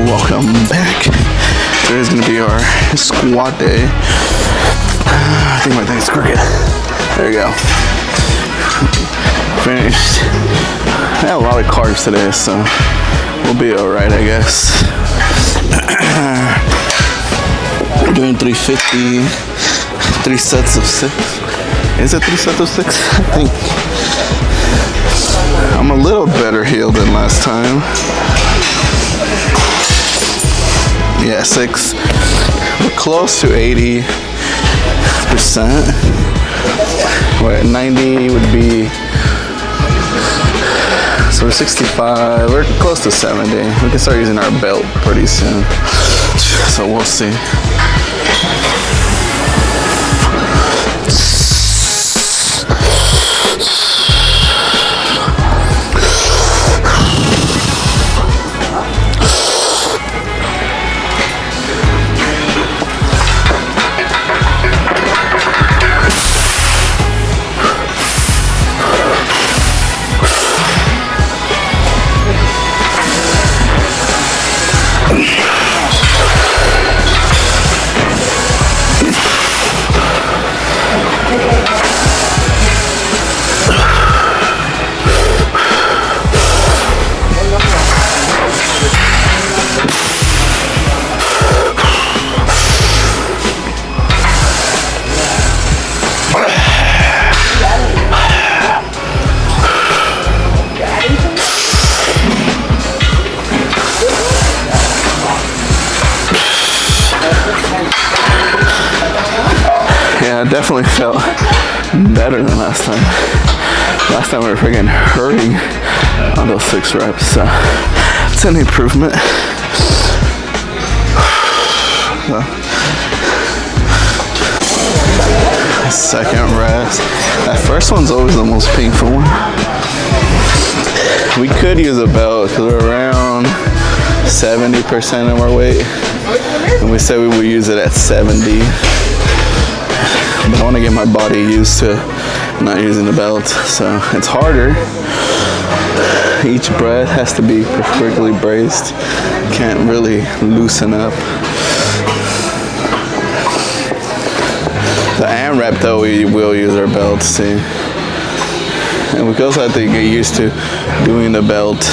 welcome back. Today's gonna be our squat day. I think my thing's crooked. There you go. Finished. I had a lot of carbs today, so we'll be alright, I guess. We're doing 350, 3 sets of 6. Is it 3 sets of 6? I think. I'm a little better healed than last time. Yeah, 6. We're close to 80%. What, 90 would be. So we're 65. We're close to 70. We can start using our belt pretty soon. So we'll see. Yeah, it definitely felt better than last time. Last time we were freaking hurting on those 6 reps, so it's an improvement. Second rest. That first one's always the most painful one. We could use a belt because we're around 70% of our weight, and we said we would use it at 70. But I want to get my body used to not using the belt, so it's harder. Each breath has to be perfectly braced. Can't really loosen up. The AMRAP though, we will use our belts too. And we also have to get used to doing the belt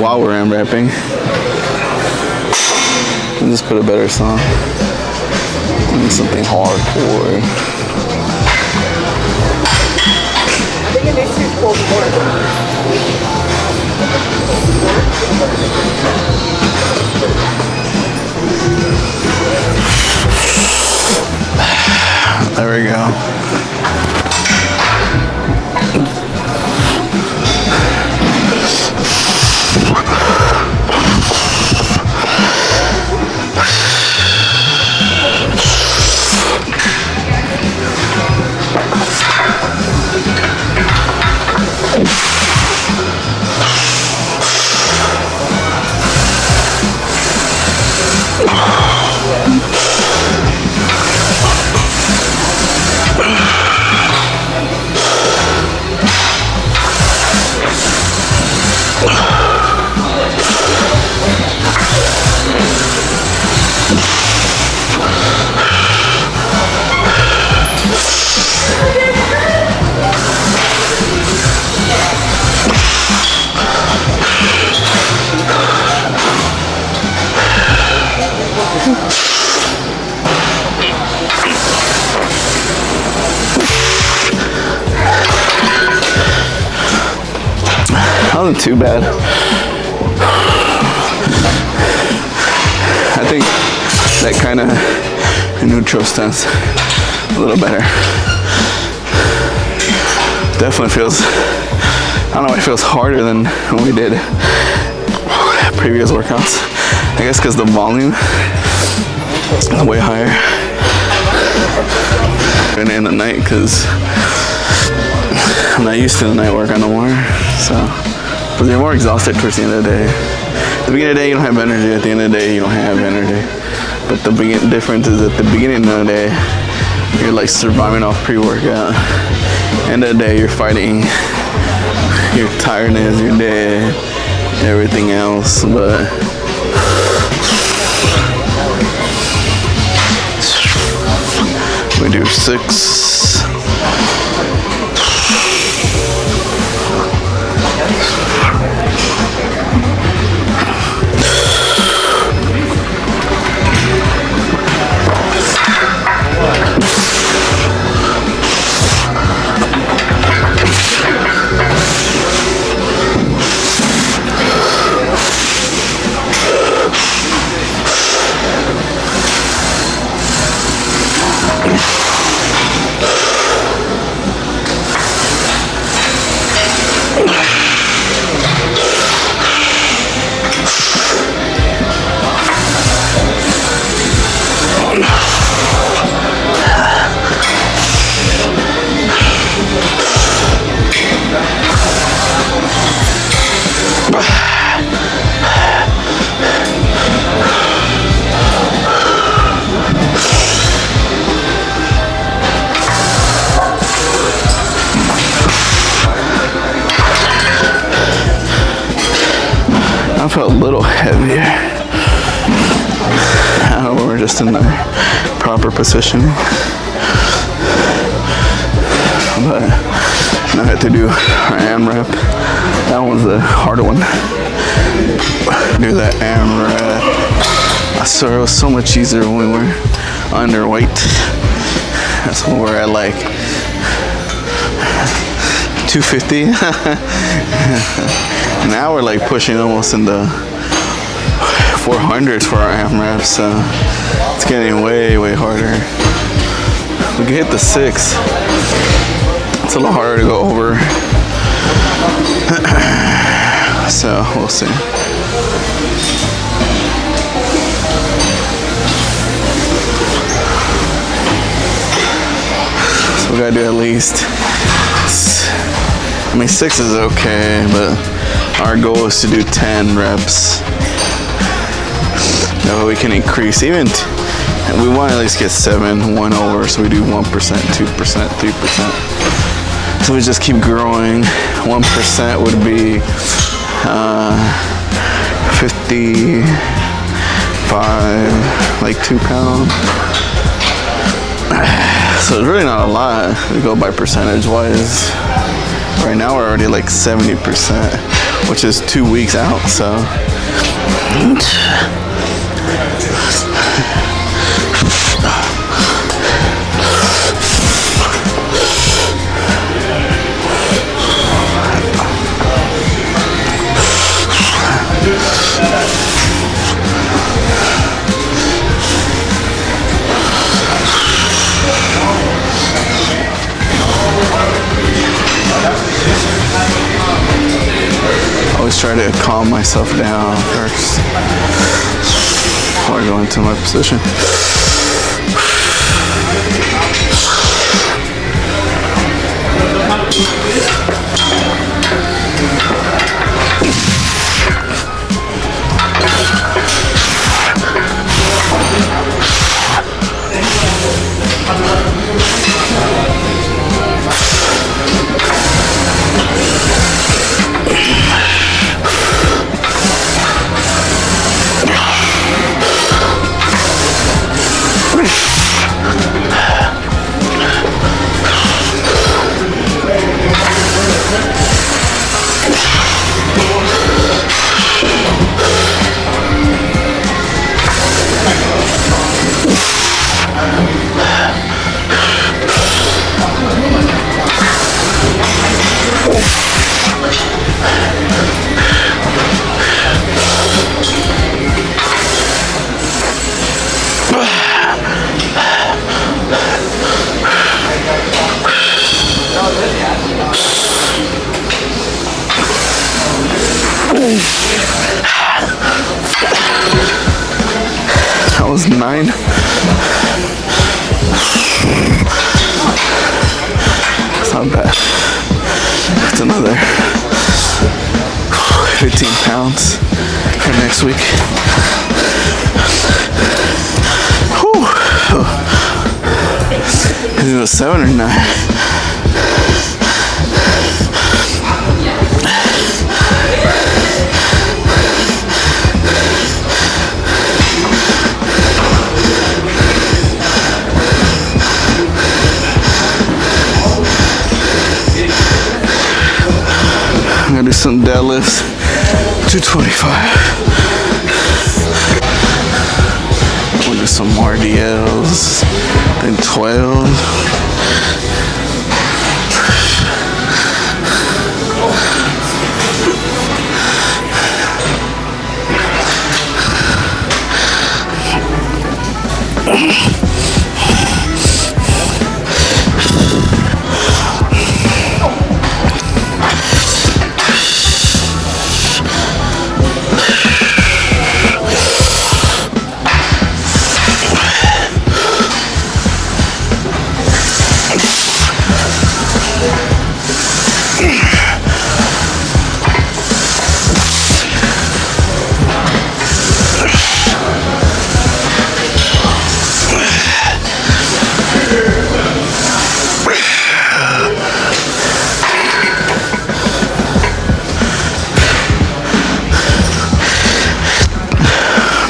while we're AMRAPing. And just put a better song. Something hardcore. I think it makes you pull more. There we go. Wasn't too bad. I think that kind of neutral stance a little better. Definitely feels, I don't know, it feels harder than when we did previous workouts. I guess because the volume is way higher. And in the night, because I'm not used to the night workout no more. So, but you're more exhausted towards the end of the day. At the beginning of the day, you don't have energy. At the end of the day, you don't have energy. But the difference is at the beginning of the day, you're like surviving off pre-workout. End of the day, you're fighting your tiredness, your day, everything else. But We do 6. I felt a little heavier. I don't know, we're just in the proper position. But now I have to do our AMRAP. That one's the harder one. Do that AMRAP. I swear it was so much easier when we were underweight. That's when we're at like 250. Now we're like pushing almost in the 400s for our AMRAP, so it's getting way, way harder. We can hit the 6. It's a little harder to go over. So we'll see. So we gotta do at least, I mean 6 is okay, but our goal is to do 10 reps. That way we can increase even, we want to at least get 7, 1 over, so we do 1%, 2%, 3%. So we just keep growing. 1% would be 55, like 2 pounds. So it's really not a lot. We go by percentage wise. Right now we're already like 70%, which is 2 weeks out, so. Always try to calm myself down first before I go into my position. That was 9. It's not bad. It's another 15 pounds for next week. Whew. Is it a 7 or 9? some deadlifts, 225. We'll do some RDLs, then 12.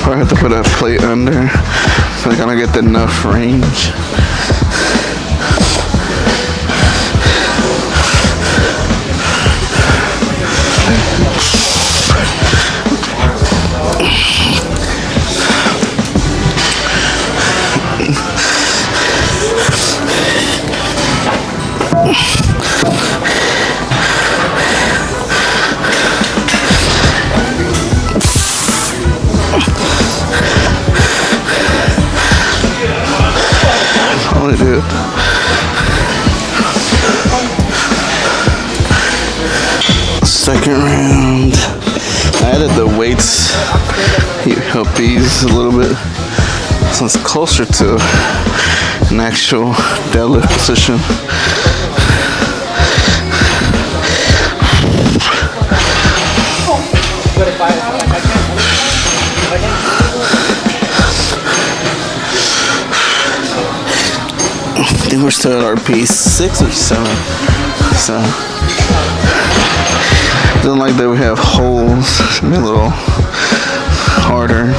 I have to put a plate under so I gotta get enough range. Dude. Second round. I added the weights, help ease a little bit, so it's closer to an actual deadlift position. I think we're still at RP 6 or 7, so doesn't like that we have holes. Maybe a little harder.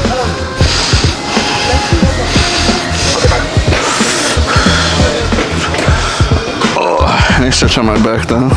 Oh, I need to stretch on my back though.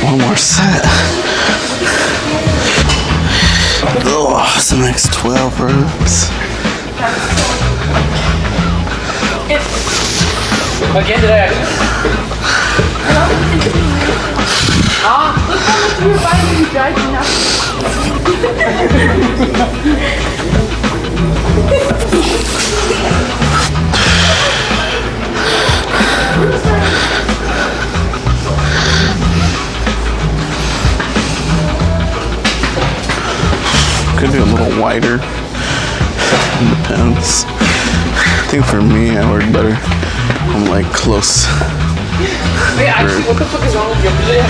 One more set. Oh, it's the next 12 reps. Again today. Look how much you're buying you driving now. Could be a little wider. Depends. I think for me, I work better. I'm like close. Wait, actually, what the fuck is wrong with your video?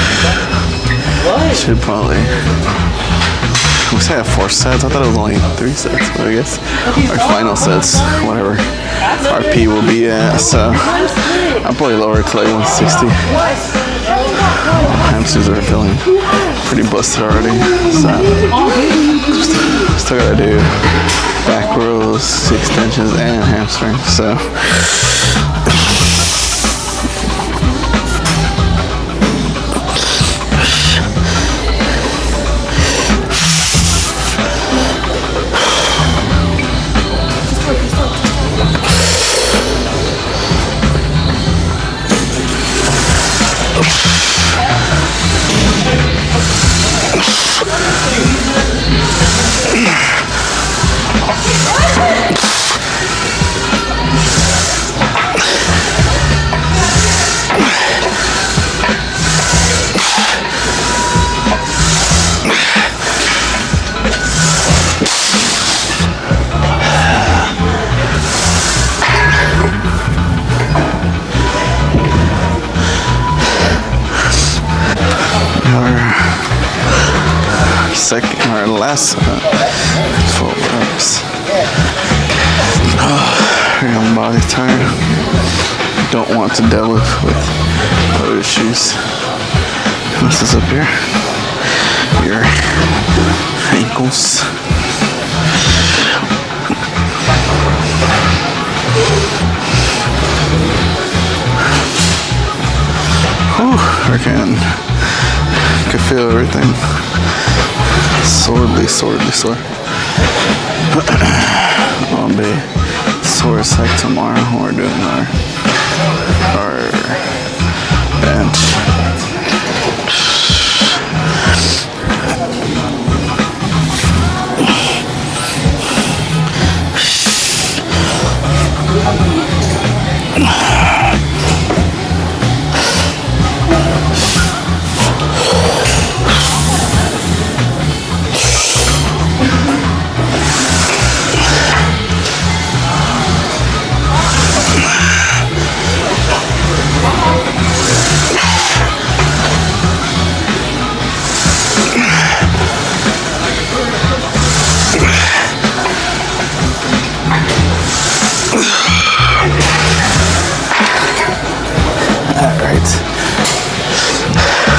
What? Should probably. We said I have 4 sets. I thought it was only 3 sets, but I guess our final sets, whatever RP will be at. So I'll probably lower it to like 160. Hamstrings are feeling pretty busted already. So still gotta do back rows, extensions, and hamstrings. So. second or last 12 reps. Your body's tired. Don't want to deadlift with other shoes. Messes up your ankles. I can feel everything. Sorely sore. I'll be sore as heck tomorrow when we're doing our bench.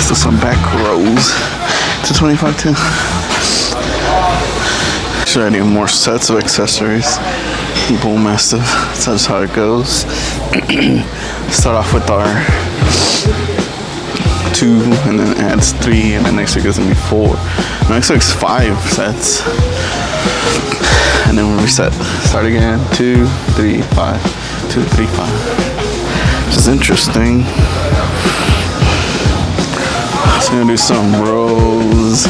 So some back rows to 25 too. Should I do more sets of accessories? Bullmastiff, that's how it goes. Start off with our 2 and then adds 3 and then next week is gonna be 4. Next week's 5 sets. And then we reset. Start again. 2, 3, 5. 2, 3, 5. Which is interesting. So I'm gonna do some rows.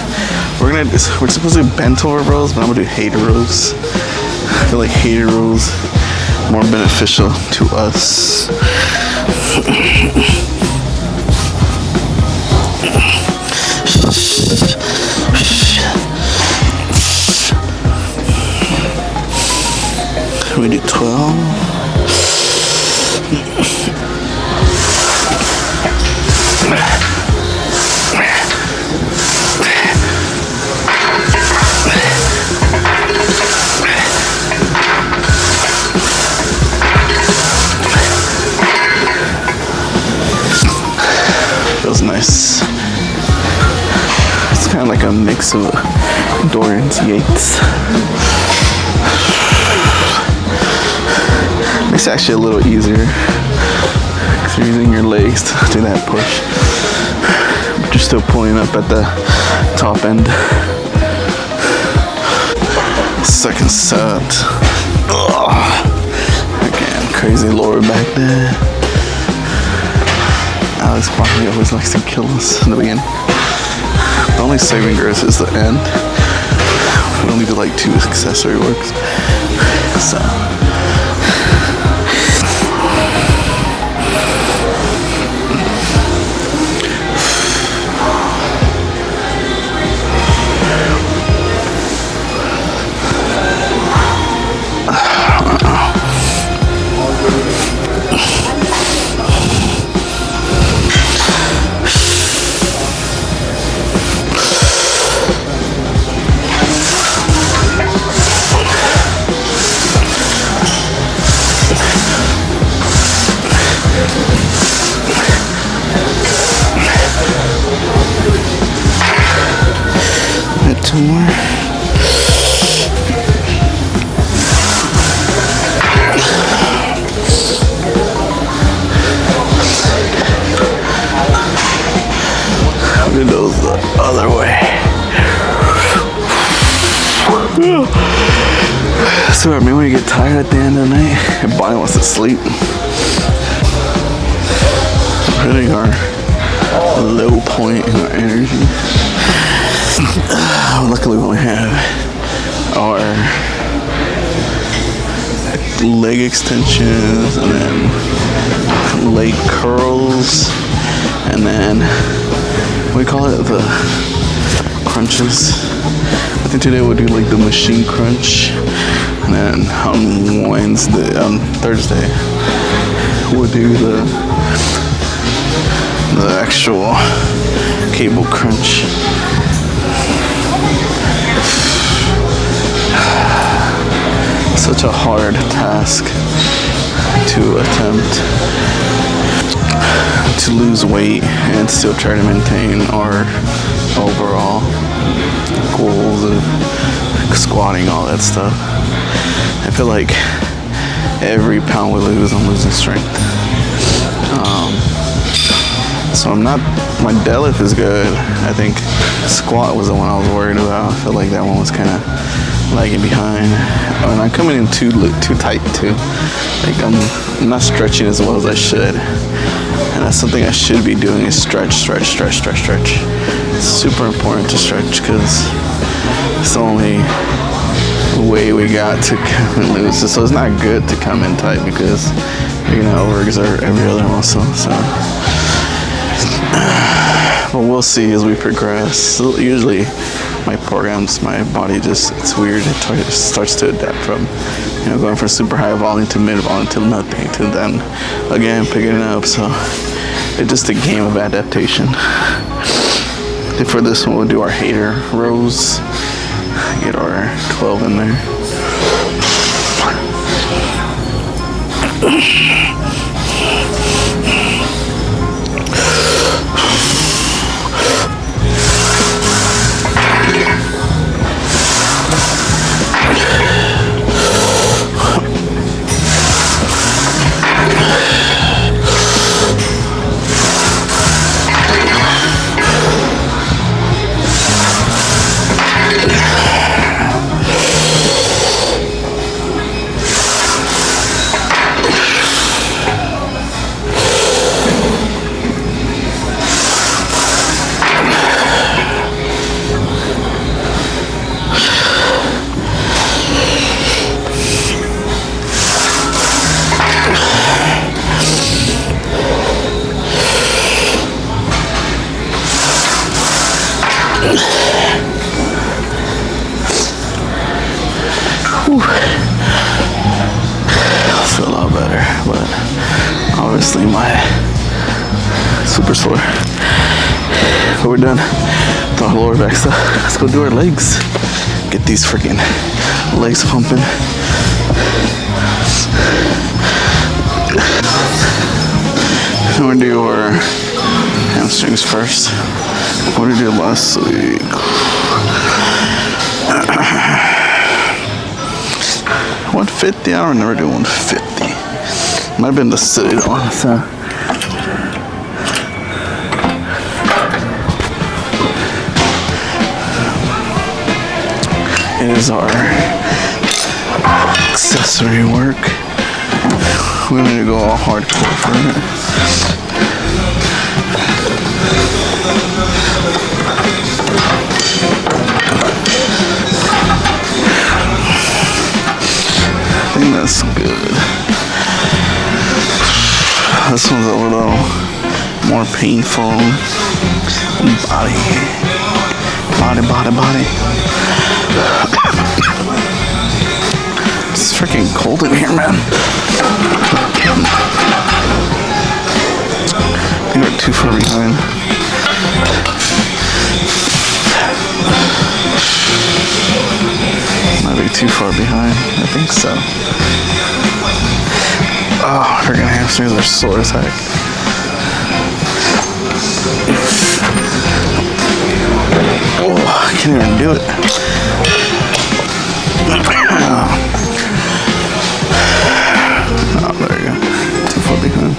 We're supposed to do bent over rows, but I'm gonna do hater rows. I feel like hater rows more beneficial to us. We do 12. Feels nice. It's kind of like a mix of Dorian's Yates. It's actually a little easier because you're using your legs to do that push, but you're still pulling up at the top end. Second set. Again, crazy lower back there. Alex probably always likes to kill us in the beginning. The only saving grace is the end. We only do like 2 accessory works. So. Two more. Do those the other way. So I mean, when you get tired at the end of the night, your body wants to sleep. Hitting our low point in our energy. Luckily we only have our leg extensions and then leg curls and then we call it the crunches. I think today we'll do like the machine crunch, and then on Thursday we'll do the actual cable crunch. such a hard task to attempt to lose weight and still try to maintain our overall goals of squatting, all that stuff. I feel like every pound we lose, I'm losing strength. So I'm not, my deadlift is good. I think squat was the one I was worried about. I feel like that one was kind of lagging behind. And I'm coming in too tight too. Like I'm not stretching as well as I should. And that's something I should be doing is stretch. It's super important to stretch because it's the only way we got to come and lose. So it's not good to come in tight because you're gonna overexert every other muscle. So, but we'll see as we progress. So usually, my programs, my body it's weird. It starts to adapt from, going from super high volume to mid volume to nothing to then again picking it up. So it's just a game of adaptation. And for this one, we'll do our hater rows. Get our 12 in there. I feel a lot better, but obviously my super sore. But we're done with our lower back stuff. Let's go do our legs. Get these freaking legs pumping. We're gonna do our hamstrings first. What did we do last week? 150? I don't never do 150. Might have been the sit on. So. It is our accessory work. We're going to go all hardcore for it. I think that's good. This one's a little more painful. Body. It's freaking cold in here, man. I think we're too far behind. Might be too far behind. I think so. Oh, freaking hamstrings are sore as heck. Oh, I can't even do it. Oh, there you go. Too far behind.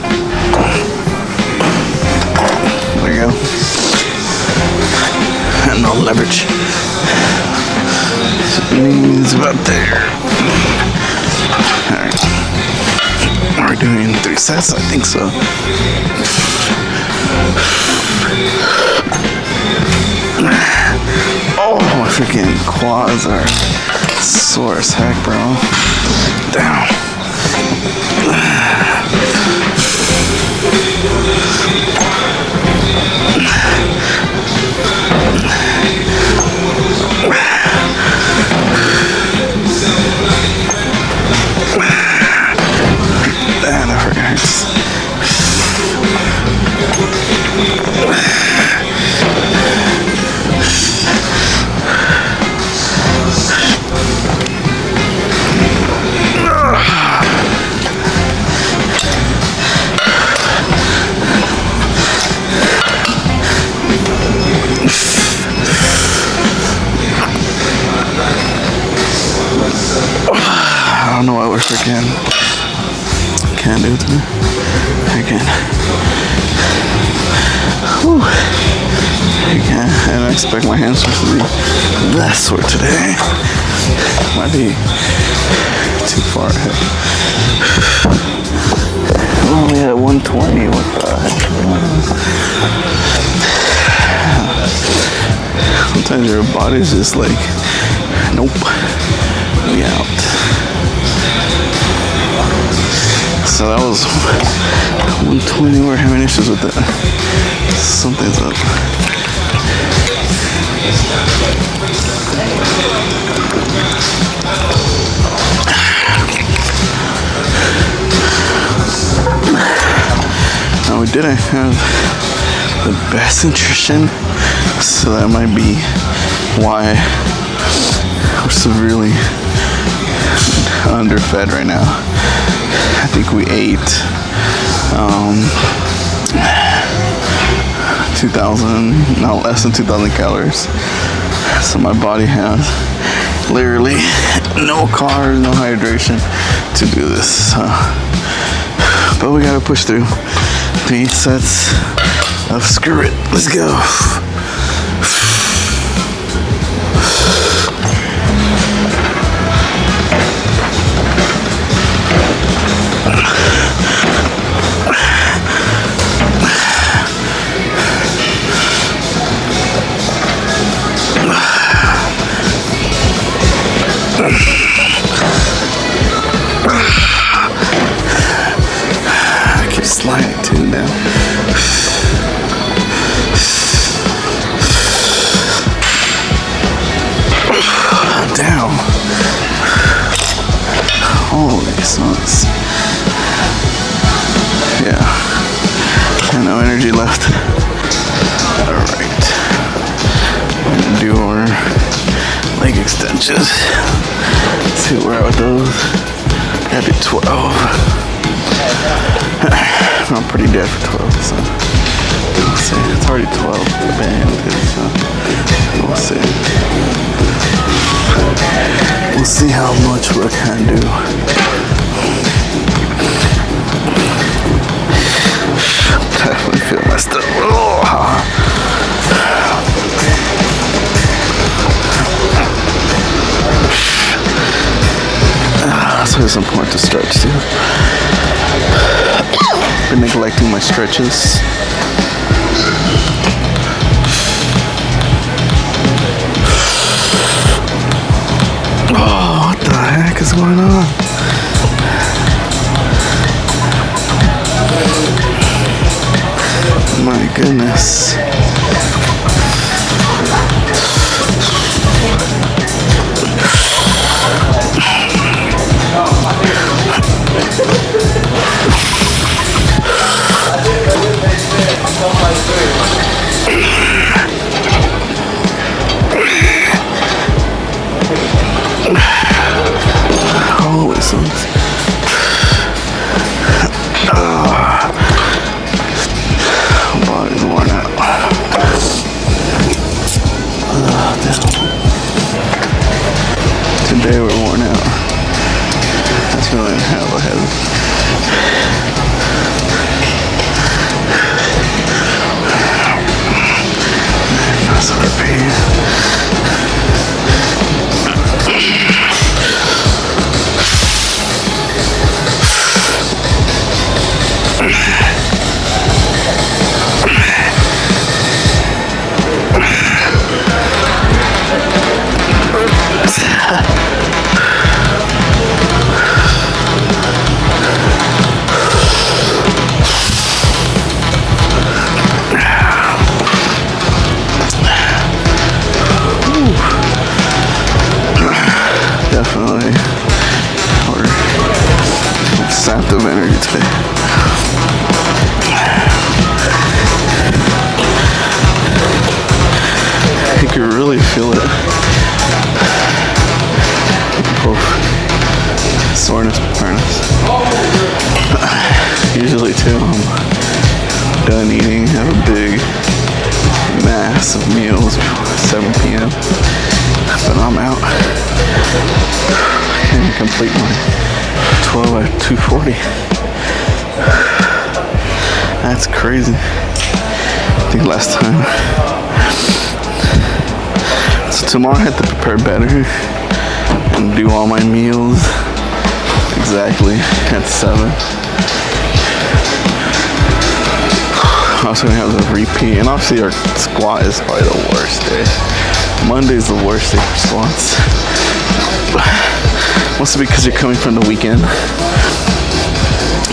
There you go. And no leverage. Knees about there. Alright. We're doing 3 sets, I think so. Oh, my freaking quads are sore as heck, bro. Down. That hurts. freaking can't do it today. Again. Whew. Again. I didn't expect my hamstrings to be that sore today. Might be too far ahead. We're only at 120. What the heck? Sometimes your body's just like, nope, we out. So that was 120. We're having issues with that. Something's up. Now we didn't have the best nutrition, so that might be why we're severely underfed right now. I think we ate 2,000, no less than 2,000 calories. So my body has literally no carbs, no hydration to do this. But we gotta push through. 8 sets of screw it. Let's go. I keep sliding too now. Down. Holy smokes. Yeah. And no energy left. Alright. We're gonna do our leg extensions. Let's see where we're at with those. Gotta do 12. I'm pretty dead for 12, so we'll see. It's already 12. The band is, so we'll see. We'll see how much we can do. Definitely feel messed up. So it's important to stretch too. Been neglecting my stretches. Oh, what the heck is going on? My goodness. Holy smokes. Body's worn out. Today we're worn out. That's feeling hella heavy. Muscle pain. Definitely, we're sapped of energy today. You can really feel it. Both soreness and tiredness. Usually too, I'm done eating, have a big mass of meals before 7 p.m. But I'm out. I can't complete my 12 at 240. That's crazy. I think last time. So tomorrow I have to prepare better and do all my meals exactly at 7. Also gonna have the repeat, and obviously our squat is probably the worst day. Monday's the worst day for squats. Mostly because you're coming from the weekend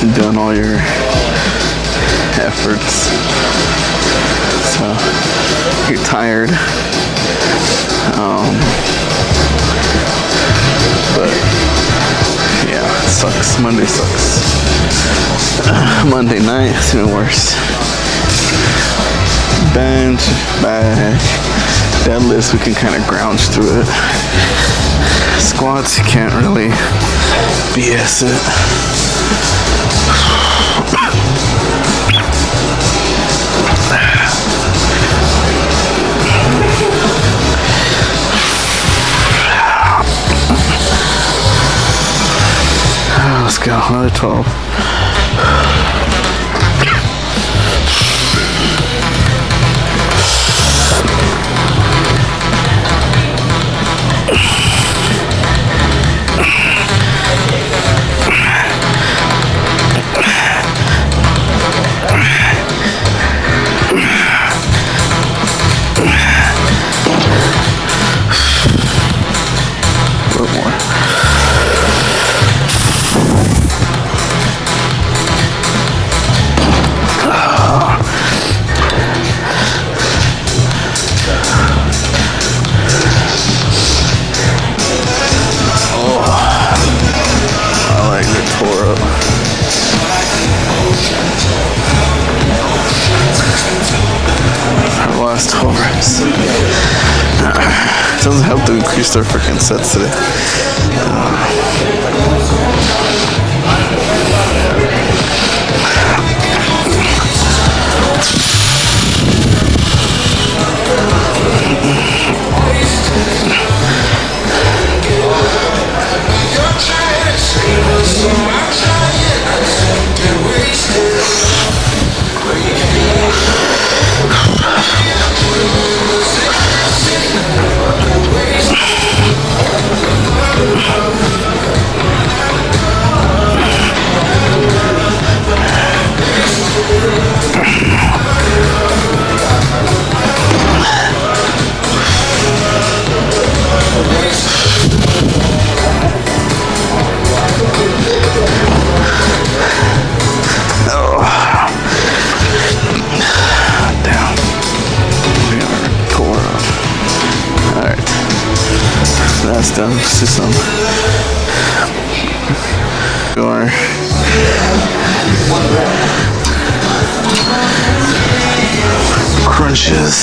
and doing all your efforts, so you're tired. But yeah, it sucks. Monday sucks. Monday night it's even worse. Bench, back, deadlifts, we can kind of grounge through it. Squats, you can't really BS it. Let's go, another 12. It doesn't help to increase their freaking sets today. That's done. Let's do some crunches.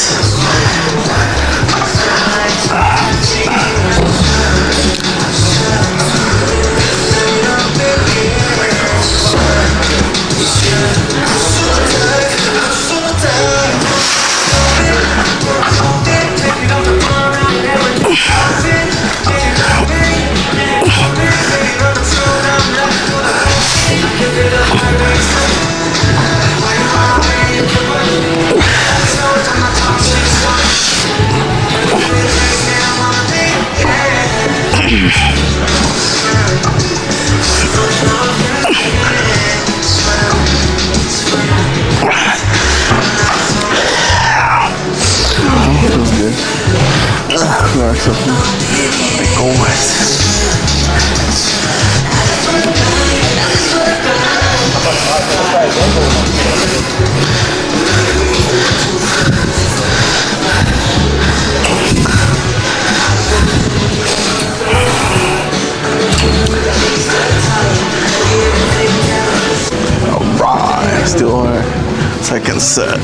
Second set.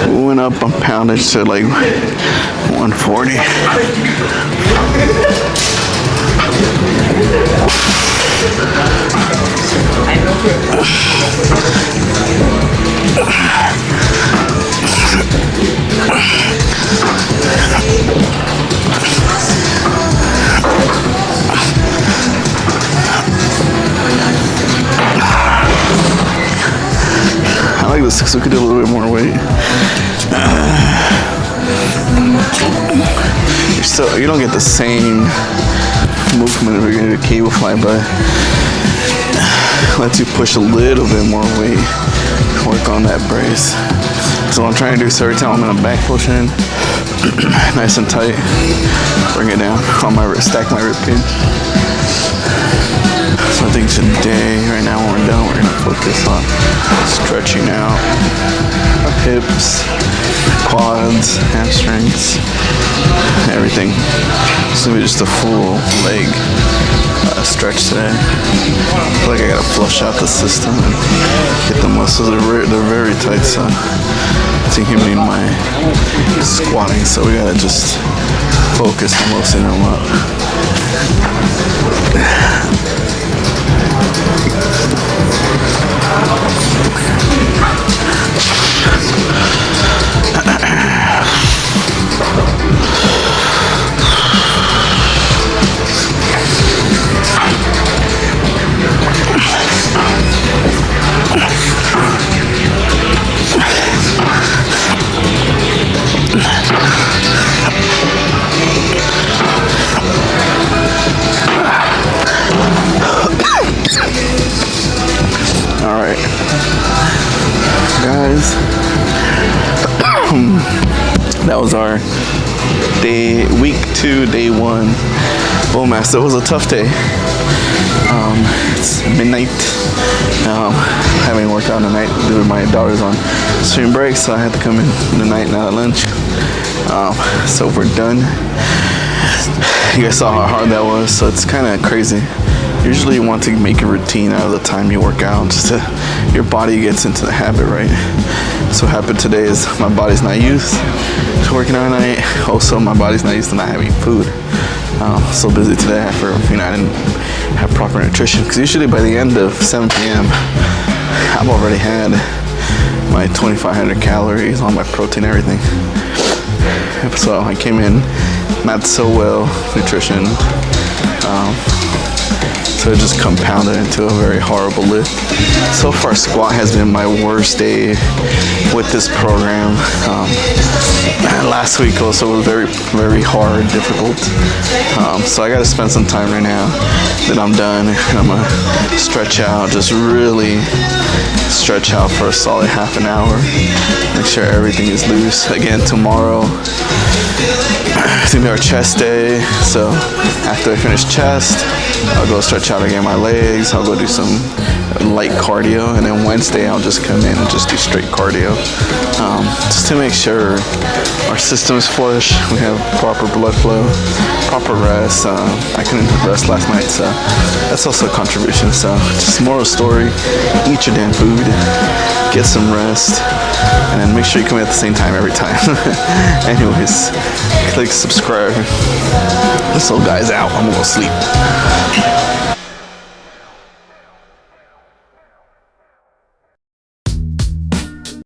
We went up on poundage to like 140. like this because we could do a little bit more weight. You don't get the same movement if you're gonna do cable fly, but lets you push a little bit more weight. Work on that brace. So what I'm trying to do, so every time I'm in a back push-in, nice and tight, bring it down on my stack my rib cage. So I think today, right now when we're done, we're gonna focus on stretching out our hips, quads, hamstrings, everything. It's gonna be just a full leg stretch today. I feel like I gotta flush out the system and get the muscles. They're very tight, so it's inhibiting my squatting. So we gotta just focus on loosening them up. Alright, guys, that was our week 2, day 1 Bullmastiff. It was a tough day. It's midnight. Having worked out tonight due to my daughter's on spring break, so I had to come in the night now at lunch. So we're done. You guys saw how hard that was, so it's kind of crazy. Usually you want to make a routine out of the time you work out, just to, your body gets into the habit, right? So what happened today is my body's not used to working out at night. Also, my body's not used to not having food. So busy today after, I didn't have proper nutrition. Because usually by the end of 7 p.m., I've already had my 2,500 calories, all my protein, everything. So I came in not so well nutrition. So it just compounded into a very horrible lift. So far, squat has been my worst day with this program. Last week also was very, very hard, difficult. So I got to spend some time right now that I'm done. I'm gonna stretch out, just really stretch out for a solid half an hour. Make sure everything is loose. Again, tomorrow it's gonna be our chest day. So after I finish chest, I'll go stretch out again my legs. I'll go do some light cardio, and then Wednesday I'll just come in and just do straight cardio, just to make sure our system is flush. We have proper blood flow, proper rest. I couldn't rest last night, so that's also a contribution. So just moral story: eat your damn food, get some rest, and then make sure you come in at the same time every time. Anyways, click subscribe. This little guy's out. I'm gonna go sleep.